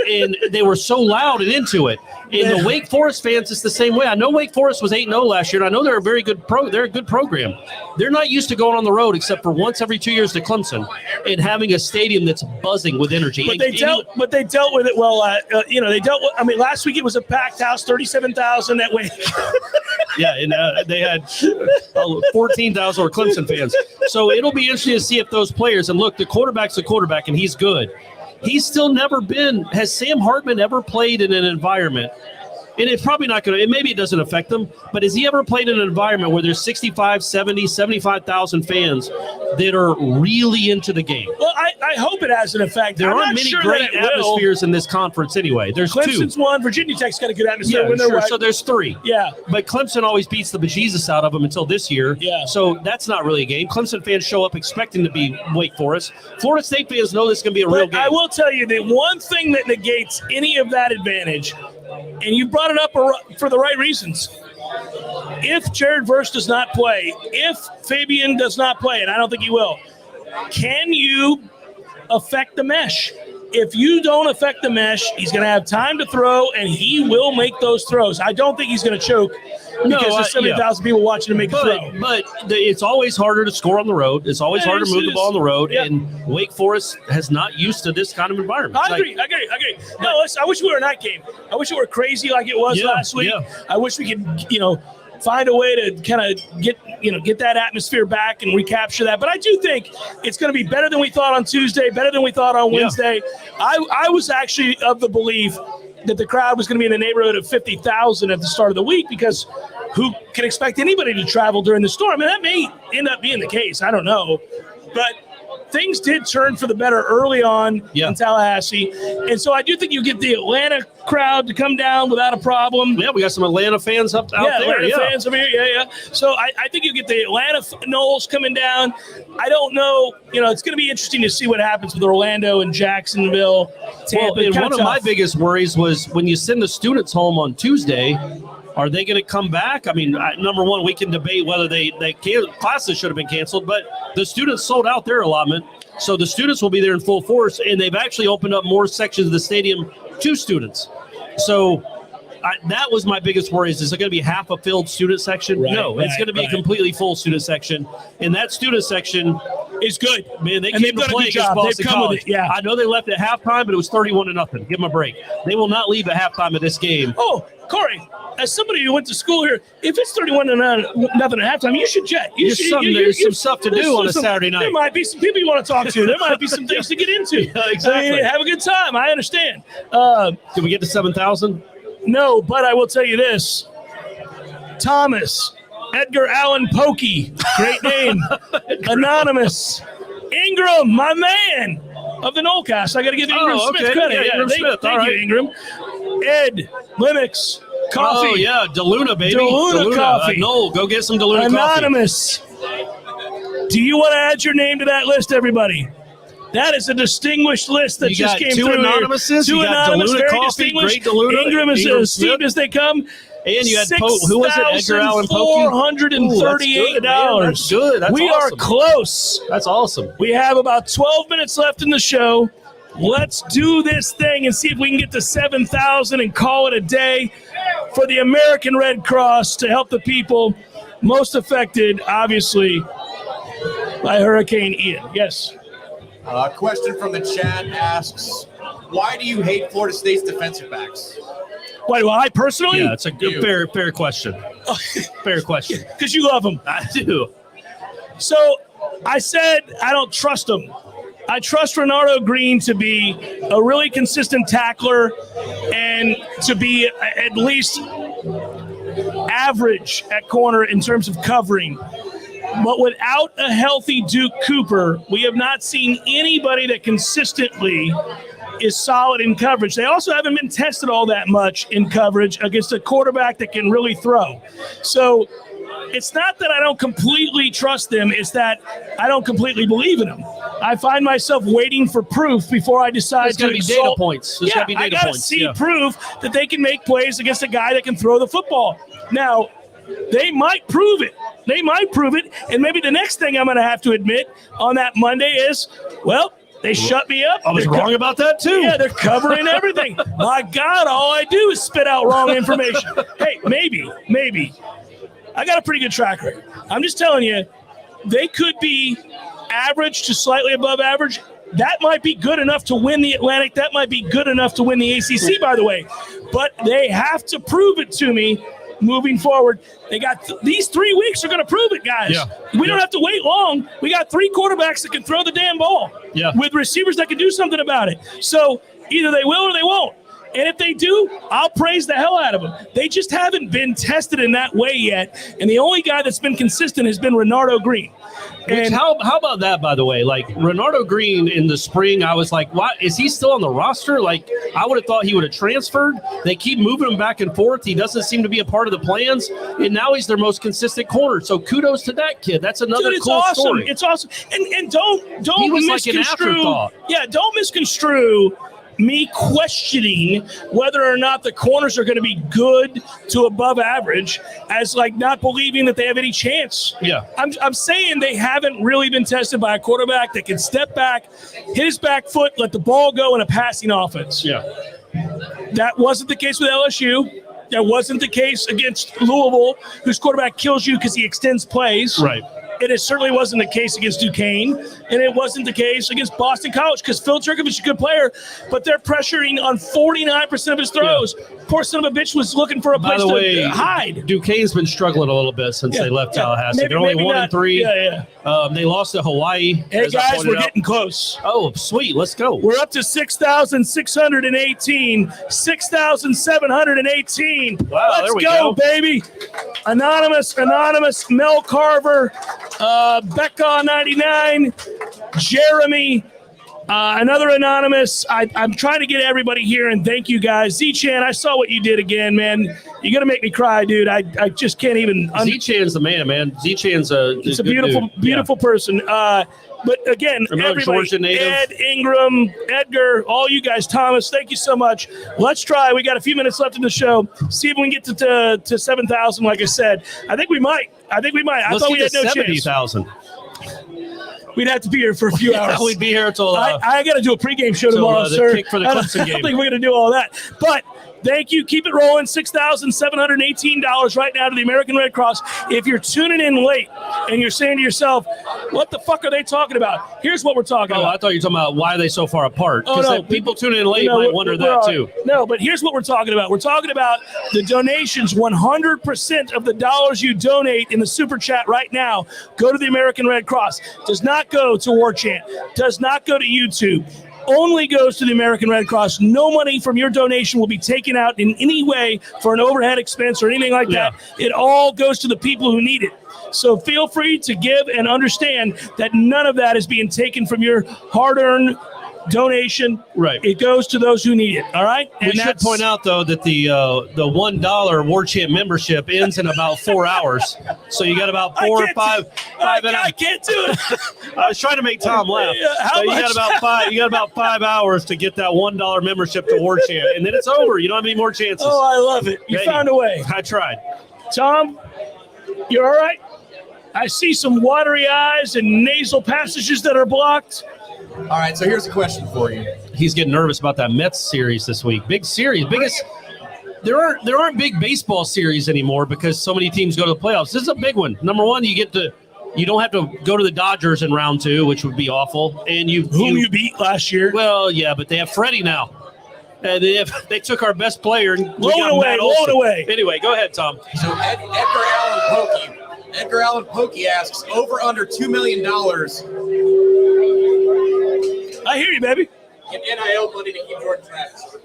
And they were so loud and into it. And the Wake Forest fans, it's the same way. I know Wake Forest was 8-0 last year, and I know they're a very good they're a good program. They're not used to going on the road except for once every 2 years to Clemson and having a stadium that's buzzing with energy. But they dealt with it well. Last week it was a packed house, 37,000 that way. Yeah, and they had 14,000 were Clemson fans. So it'll be interesting to see if those players, and look, the quarterback's a quarterback, and he's good. He's still never been – has Sam Hartman ever played in an environment – and it's probably not going to – maybe it doesn't affect them, but has he ever played in an environment where there's 65, 70, 75,000 fans that are really into the game? Well, I hope it has an effect. There aren't many great atmospheres in this conference anyway. There's Clemson's two. one. Virginia Tech's got a good atmosphere. Yeah, sure. So there's three. Yeah. But Clemson always beats the bejesus out of them until this year. Yeah. So that's not really a game. Clemson fans show up expecting to be Wake Forest. Florida State fans know this is going to be a real game. I will tell you that one thing that negates any of that advantage, and you brought it up for the right reasons. If Jared Verse does not play, if Fabian does not play, and I don't think he will, can you affect the mesh? If you don't affect the mesh, he's going to have time to throw, and he will make those throws. I don't think he's going to choke because there's 70,000 people watching him make a throw. But it's always harder to score on the road. It's always harder to move the ball on the road, and Wake Forest has not used to this kind of environment. I agree. No, I wish we were a night game. I wish it were crazy like it was last week. Yeah. I wish we could, find a way to kind of get that atmosphere back and recapture that. But I do think it's going to be better than we thought on Tuesday, better than we thought on Wednesday. I was actually of the belief that the crowd was going to be in the neighborhood of 50,000 at the start of the week because who can expect anybody to travel during the storm? And that may end up being the case. I don't know. But things did turn for the better early on in Tallahassee. And so I do think you get the Atlanta crowd to come down without a problem. Yeah, we got some Atlanta fans out there. Atlanta fans over here. So I think you get the Atlanta Noles coming down. I don't know. It's going to be interesting to see what happens with Orlando and Jacksonville. Tampa. Well, one of my biggest worries was when you send the students home on Tuesday, are they going to come back? I mean, number one, we can debate whether classes should have been canceled, but the students sold out their allotment, so the students will be there in full force, and they've actually opened up more sections of the stadium to students. So that was my biggest worry. Is it going to be half a filled student section? No, it's going to be a completely full student section, and that student section is good. Man, they came to play against Boston College. I know they left at halftime, but it was 31-0. Give them a break. They will not leave at halftime of this game. Oh, Corey, as somebody who went to school here, if it's 31-0 at halftime, you should jet. There's some stuff to do on a Saturday night. There might be some people you want to talk to. There might be some things to get into. Exactly. I mean, have a good time. I understand. Did we get to 7,000? No, but I will tell you this. Thomas, Edgar Allan Pokey, great name. Anonymous. Ingram, my man of the Nolecast. I got to give Ingram Smith credit. Ingram Smith. Thank you, Ingram. Ed, Lennox, coffee. Oh, yeah, DeLuna, baby. DeLuna coffee. Noel, go get some DeLuna Anonymous. Do you want to add your name to that list, everybody? That is a distinguished list that just came through. Two anonymouses. Two anonymous, very coffee, distinguished. Great DeLuna. Ingram is as steep as they come. And you had who was it? Edgar Allan Pokey? $438. That's good. That's we awesome. are close. That's awesome. We have about 12 minutes left in the show. Let's do this thing and see if we can get to 7,000 and call it a day for the American Red Cross to help the people most affected, obviously, by Hurricane Ian. Yes. A question from the chat asks, why do you hate Florida State's defensive backs? Why do I personally? Yeah, it's a good, fair question. Fair question. Because you love them. I do. So I said I don't trust them. I trust Renardo Green to be a really consistent tackler and to be at least average at corner in terms of covering. But without a healthy Duke Cooper, we have not seen anybody that consistently is solid in coverage. They also haven't been tested all that much in coverage against a quarterback that can really throw. So it's not that I don't completely trust them. It's that I don't completely believe in them. I find myself waiting for proof before I decide to be data points. Yeah, I got to see proof that they can make plays against a guy that can throw the football. Now, they might prove it. And maybe the next thing I'm going to have to admit on that Monday is, well, they shut me up. I was wrong about that, too. Yeah, they're covering everything. My God, all I do is spit out wrong information. Hey, maybe. I got a pretty good track record. I'm just telling you, they could be average to slightly above average. That might be good enough to win the Atlantic. That might be good enough to win the ACC, by the way. But they have to prove it to me moving forward. They got these 3 weeks are going to prove it, guys. Yeah. We don't have to wait long. We got 3 quarterbacks that can throw the damn ball with receivers that can do something about it. So either they will or they won't. And if they do, I'll praise the hell out of them. They just haven't been tested in that way yet. And the only guy that's been consistent has been Renardo Green. And how about that, by the way? Like, Renardo Green in the spring, I was like, why is he still on the roster? Like, I would have thought he would have transferred. They keep moving him back and forth. He doesn't seem to be a part of the plans. And now he's their most consistent corner. So kudos to that kid. That's another cool story. It's awesome. And don't he was misconstrue. Like an afterthought. Don't misconstrue me questioning whether or not the corners are going to be good to above average as like not believing that they have any chance. Yeah. I'm saying they haven't really been tested by a quarterback that can step back, hit his back foot, let the ball go in a passing offense. Yeah. That wasn't the case with LSU. That wasn't the case against Louisville, whose quarterback kills you because he extends plays. Right. It certainly wasn't the case against Duquesne, and it wasn't the case against Boston College because Phil Turkovich is a good player, but they're pressuring on 49% of his throws. Yeah. Poor son of a bitch was looking for a place to hide. Duquesne's been struggling a little bit since they left Tallahassee. They're only 1-3. They lost to Hawaii. Hey, guys, we're getting close. Oh, sweet. Let's go. We're up to 6,618, 6,718. Wow, Let's go, baby. Anonymous, Mel Carver, Becca 99, Jeremy, another anonymous. I'm trying to get everybody here, and thank you guys. Z-Chan, I saw what you did again, man. You're going to make me cry, dude. I just can't even. Z-Chan's the man. Z-Chan's a beautiful person. But again, everybody, Ed, Ingram, Edgar, all you guys, Thomas, thank you so much. Let's try. We got a few minutes left in the show. See if we can get to 7,000, like I said. I think we might. I thought we had no 70,000. We'd have to be here for a few hours. We'd be here until I got to do a pregame show tomorrow, sir. Kick for the Clemson game. I don't think we're going to do all that. But thank you. Keep it rolling. $6,718 right now to the American Red Cross. If you're tuning in late and you're saying to yourself, what the fuck are they talking about? Here's what we're talking about. I thought you were talking about why are they so far apart. Because people tuning in late might wonder that too. No, but here's what we're talking about. We're talking about the donations. 100% of the dollars you donate in the Super Chat right now go to the American Red Cross. Does not go to Warchant. Does not go to YouTube. Only goes to the American Red Cross. No money from your donation will be taken out in any way for an overhead expense or anything like that. It all goes to the people who need it. So feel free to give and understand that none of that is being taken from your hard-earned donation. Right. It goes to those who need it. All right. And we should point out though that the $1 Warchant membership ends in about 4 hours. So you got about 4 or 5. I can't do it. I was trying to make Tom laugh. So you got about 5. You got about 5 hours to get that $1 membership to Warchant, and then it's over. You don't have any more chances. Oh, I love it. You found a way. I tried. Tom, you all right? I see some watery eyes and nasal passages that are blocked. All right, so here's a question for you. He's getting nervous about that Mets series this week. Big series, biggest. There aren't big baseball series anymore because so many teams go to the playoffs. This is a big one. Number one, you don't have to go to the Dodgers in round 2, which would be awful. And whom you beat last year? Well, yeah, but they have Freddie now. And they took our best player and blow it away. Anyway, go ahead, Tom. So Edgar Allan Pokey asks, over under $2 million I hear you, baby. Get NIL money to keep Jordan Travis.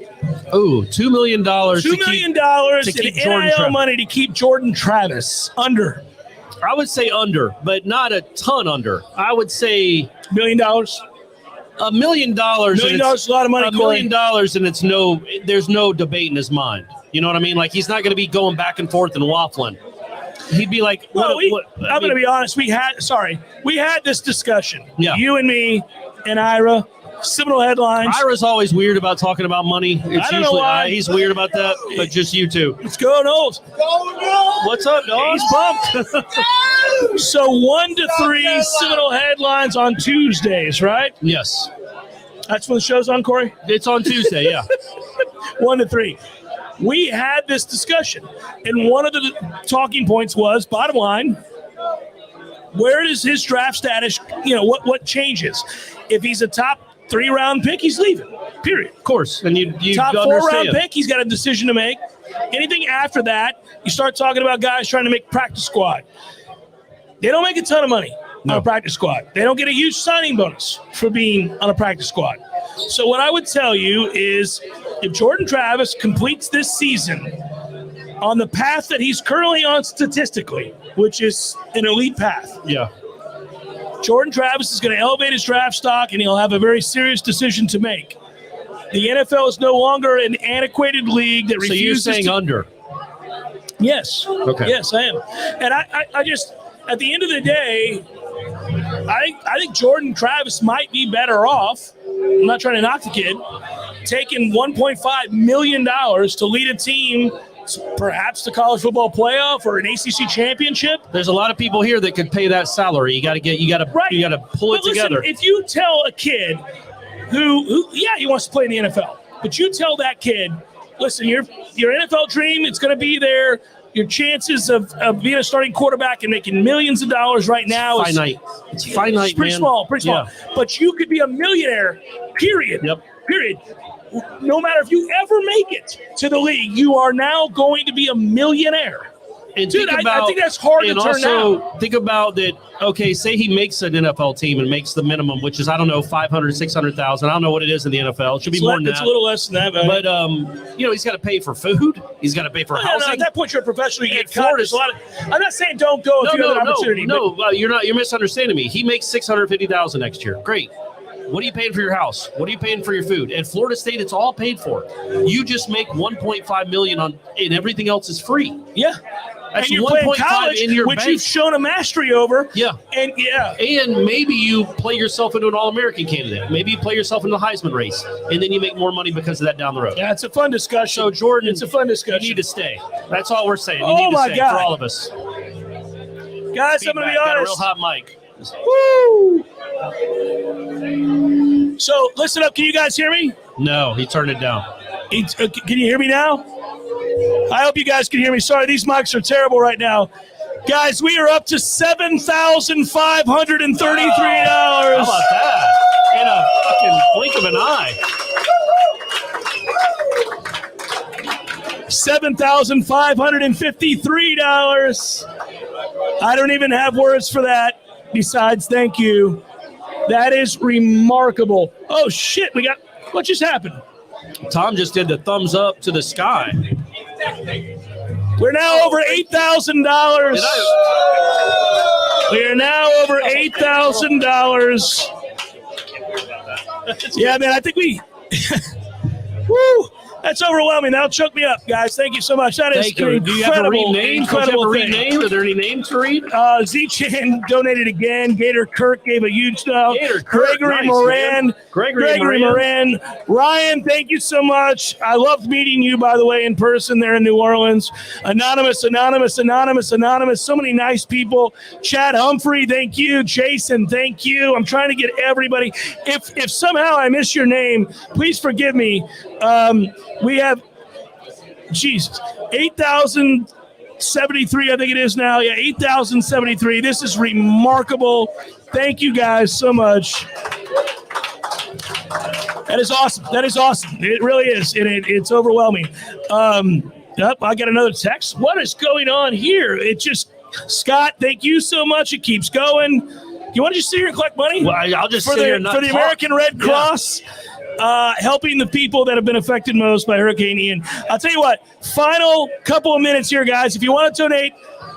Ooh, $2 million. $2 million in NIL money to keep Jordan Travis under. I would say under, but not a ton under. I would say $1 million. $1 million. $1 million is a lot of money. $1 million, and there's no debate in his mind. You know what I mean? Like, he's not going to be going back and forth and waffling. He'd be like, I'm going to be honest. We had this discussion. Yeah. You and me and Ira. Seminole headlines. Ira's always weird about talking about money. It's I don't know why. He's weird about that, but just you two. Let's go, Noles. What's up, dog? He's pumped. So 1 to 3 Seminole headlines on Tuesdays, right? Yes. That's when the show's on, Corey? It's on Tuesday, yeah. 1 to 3. We had this discussion, and one of the talking points was, bottom line, where is his draft status? You know, what changes? If he's a top 3-round pick, he's leaving, period. Of course. And you top understand. 4-round pick, he's got a decision to make. Anything after that, you start talking about guys trying to make practice squad. They don't make a ton of money on a practice squad. They don't get a huge signing bonus for being on a practice squad. So what I would tell you is if Jordan Travis completes this season on the path that he's currently on statistically, which is an elite path. Yeah. Jordan Travis is going to elevate his draft stock, and he'll have a very serious decision to make. The NFL is no longer an antiquated league that refuses. So you're saying under? Yes. Okay. Yes, I am. And I just, at the end of the day, I think Jordan Travis might be better off. I'm not trying to knock the kid. Taking $1.5 million to lead a team, perhaps the college football playoff or an ACC championship. There's a lot of people here that could pay that salary. You got to pull it together. If you tell a kid who he wants to play in the NFL, but you tell that kid, listen, your NFL dream, it's going to be there. Your chances of being a starting quarterback and making millions of dollars right now is finite. It's finite, it's pretty man. small. Yeah. But you could be a millionaire, period. Yep. Period. No matter if you ever make it to the league, you are now going to be a millionaire. And dude, I think that's hard to turn down. And also, think about that, okay, say he makes an NFL team and makes the minimum, which is, I don't know, 500, 600,000. I don't know what it is in the NFL. It should be more than that. It's a little less than that. But, he's got to pay for food. He's got to pay for housing. At that point, you're a professional. You get cut. There's a lot of, I'm not saying don't go if you have an opportunity. No, you're misunderstanding me. He makes $650,000 next year. Great. What are you paying for your house? What are you paying for your food? At Florida State, it's all paid for. You just make $1.5 million and everything else is free. Yeah. That's and you're playing college, in your which bank. You've shown a mastery over. Yeah. And maybe you play yourself into an All-American candidate. Maybe you play yourself into the Heisman race, and then you make more money because of that down the road. Yeah, it's a fun discussion. So, Jordan, it's a fun discussion. You need to stay. That's all we're saying. You need to stay for all of us. Guys, I'm going to be honest. Got a real hot mic. Woo! So, listen up. Can you guys hear me? No, he turned it down. Can you hear me now? I hope you guys can hear me. Sorry, these mics are terrible right now. Guys, we are up to $7,533. How about that? In a fucking blink of an eye. $7,553. I don't even have words for that besides thank you. That is remarkable. Oh, shit. What just happened? Tom just did the thumbs up to the sky. We're now over $8,000. We are now over $8,000. Yeah, man, I think we... Woo! That's overwhelming. That'll choke me up, guys. Thank you so much. That is incredible. Do you have to read names? Are there any names to read? Z-Chan donated again. Gator Kirk gave a huge Gregory Moran. Gregory Moran. Ryan, thank you so much. I loved meeting you, by the way, in person there in New Orleans. Anonymous. So many nice people. Chad Humphrey, thank you. Jason, thank you. I'm trying to get everybody. If somehow I miss your name, please forgive me. We have, 8,073, I think it is now. Yeah, 8,073. This is remarkable. Thank you guys so much. That is awesome. It really is. It's overwhelming. Yep, I got another text. What is going on here? Scott, thank you so much. It keeps going. You want to just sit here and collect money? Well, I'll just for sit here and not for the talk. American Red Cross, helping the people that have been affected most by Hurricane Ian. I'll tell you what, final couple of minutes here, guys. If you want to donate,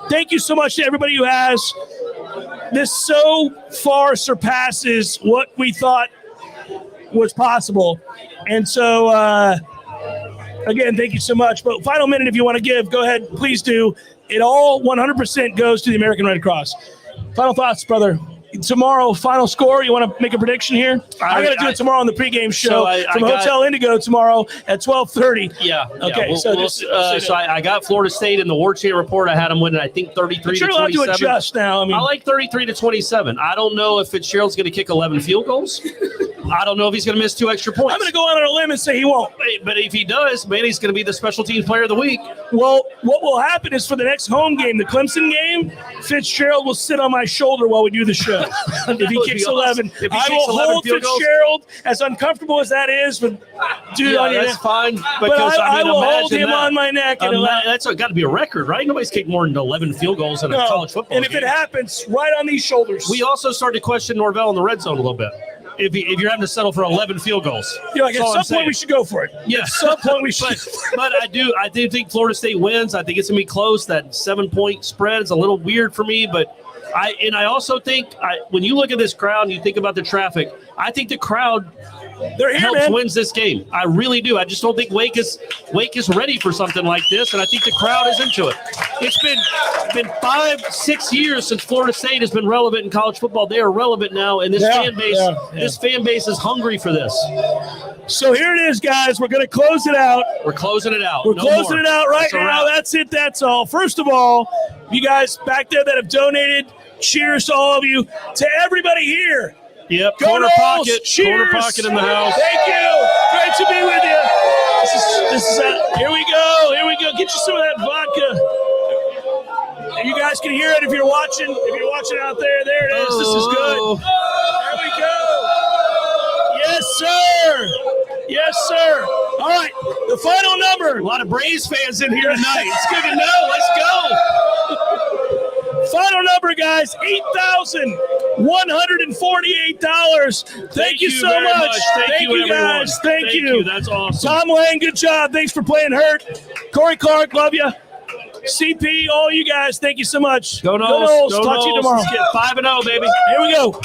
thank you so much to everybody who has. This so far surpasses what we thought was possible. And so, again, thank you so much. But final minute, if you want to give, go ahead, please do. It all 100% goes to the American Red Cross. Final thoughts, brother. Tomorrow, final score. You want to make a prediction here? I got to do it tomorrow on the pregame show from Hotel Indigo tomorrow at 12:30. Yeah. Okay. So I got Florida State in the Warchant report. I had them winning, I think, 33 but to 27. You're allowed to adjust now. I like 33 to 27. I don't know if Fitzgerald's going to kick 11 field goals. I don't know if he's going to miss 2 extra points. I'm going to go out on a limb and say he won't. But if he does, man, he's going to be the special teams player of the week. Well, what will happen is for the next home game, the Clemson game, Fitzgerald will sit on my shoulder while we do the show. If he kicks 11, I will hold Fitzgerald, as uncomfortable as that is, but dude, on your that's neck. fine. But I will hold him on my neck. And that's got to be a record, right? Nobody's kicked more than 11 field goals in a college football game. And if it happens, right on these shoulders. We also started to question Norvell in the red zone a little bit. If you're having to settle for 11 field goals. You're like, at some point we should go for it. Yeah. At some point we should. But I do think Florida State wins. I think it's going to be close. That 7-point spread is a little weird for me, but I also think when you look at this crowd and you think about the traffic, I think the crowd wins this game. I really do. I just don't think Wake is ready for something like this, and I think the crowd is into it. It's been 5-6 years since Florida State has been relevant in college football. They are relevant now, and this fan base is hungry for this. So here it is, guys. We're going to close it out. We're closing it out. We're closing it out right now. That's it. That's all. First of all, you guys back there that have donated, cheers to all of you. To everybody here. Yep. Go Corner Noles. pocket. Cheers. Corner pocket in the house. Thank you. Great to be with you. This is here we go. Here we go. Get you some of that vodka. You guys can hear it if you're watching. If you're watching out there, there it is. This is good. There we go. Yes, sir. Yes, sir. All right. The final number. A lot of Braves fans in here tonight. It's good to know. Let's go. Final number, guys, $8,148. Thank you so much. Thank you, guys. Thank you. That's awesome. Tom Lang, good job. Thanks for playing hurt. Corey Clark, love you. CP, all you guys, thank you so much. Go Noles. Talk to you tomorrow. Let's get 5-0, baby. Here we go.